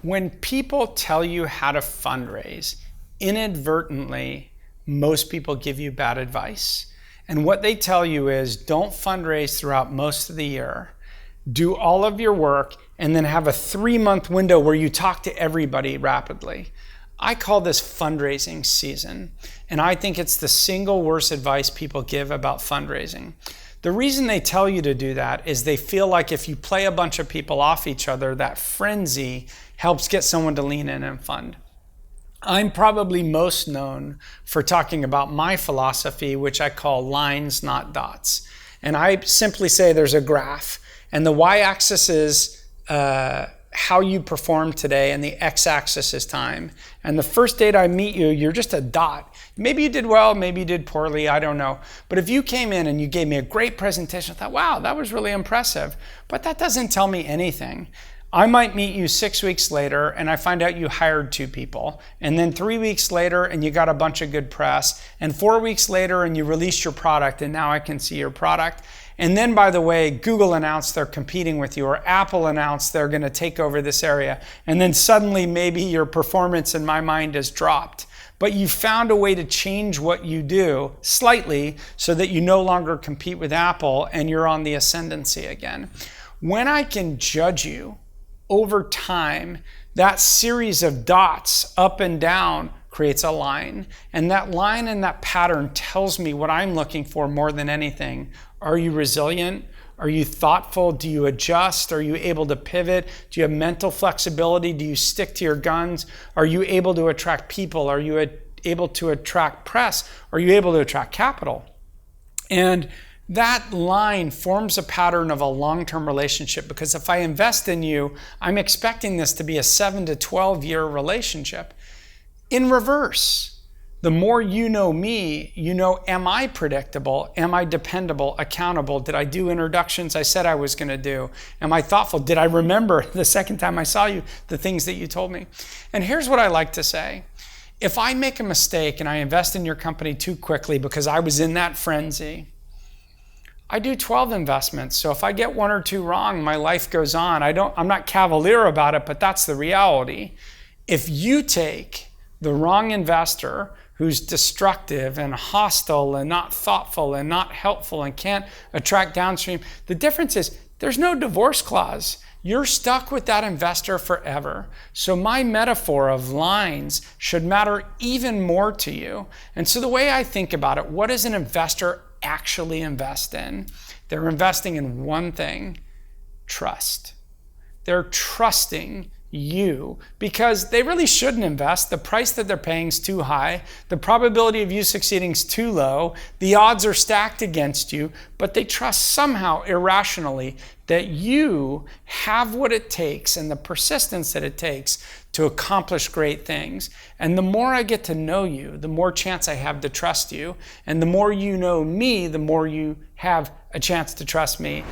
When people tell you how to fundraise, inadvertently, most people give you bad advice. And what they tell you is don't fundraise throughout most of the year. Do all of your work and then have a 3-month window where you talk to everybody rapidly. I call this fundraising season, and I think it's the single worst advice people give about fundraising. The reason they tell you to do that is they feel like if you play a bunch of people off each other, that frenzy helps get someone to lean in and fund. I'm probably most known for talking about my philosophy, which I call lines, not dots. And I simply say there's a graph, and the y-axis is how you perform today, and the x-axis is time. And the first date I meet you, you're just a dot. Maybe you did well, maybe you did poorly, I don't know. But if you came in and you gave me a great presentation, I thought, wow, that was really impressive. But that doesn't tell me anything. I might meet you 6 weeks later and I find out you hired 2 people. And then 3 weeks later and you got a bunch of good press. And 4 weeks later and you released your product and now I can see your product. And then, by the way, Google announced they're competing with you, or Apple announced they're going to take over this area. And then suddenly maybe your performance in my mind has dropped. But you found a way to change what you do slightly so that you no longer compete with Apple and you're on the ascendancy again. When I can judge you over time, that series of dots up and down creates a line. And that line and that pattern tells me what I'm looking for more than anything. Are you resilient? Are you thoughtful? Do you adjust? Are you able to pivot? Do you have mental flexibility? Do you stick to your guns? Are you able to attract people? Are you able to attract press? Are you able to attract capital? And that line forms a pattern of a long-term relationship, because if I invest in you, I'm expecting this to be a 7 to 12-year relationship. In reverse, the more you know me, you know, am I predictable? Am I dependable, accountable? Did I do introductions I said I was going to do? Am I thoughtful? Did I remember the second time I saw you the things that you told me? And here's what I like to say. If I make a mistake and I invest in your company too quickly because I was in that frenzy, I do 12 investments. So if I get 1 or 2 wrong, my life goes on. I'm not cavalier about it, but that's the reality. If you take the wrong investor who's destructive and hostile and not thoughtful and not helpful and can't attract downstream, the difference is there's no divorce clause. You're stuck with that investor forever. So my metaphor of lines should matter even more to you. And so the way I think about it, what does an investor actually invest in? They're investing in one thing: trust. They're trusting you because they really shouldn't invest. The price that they're paying is too high. The probability of you succeeding is too low. The odds are stacked against you, but they trust somehow irrationally that you have what it takes and the persistence that it takes to accomplish great things. And the more I get to know you, the more chance I have to trust you. And the more you know me, the more you have a chance to trust me.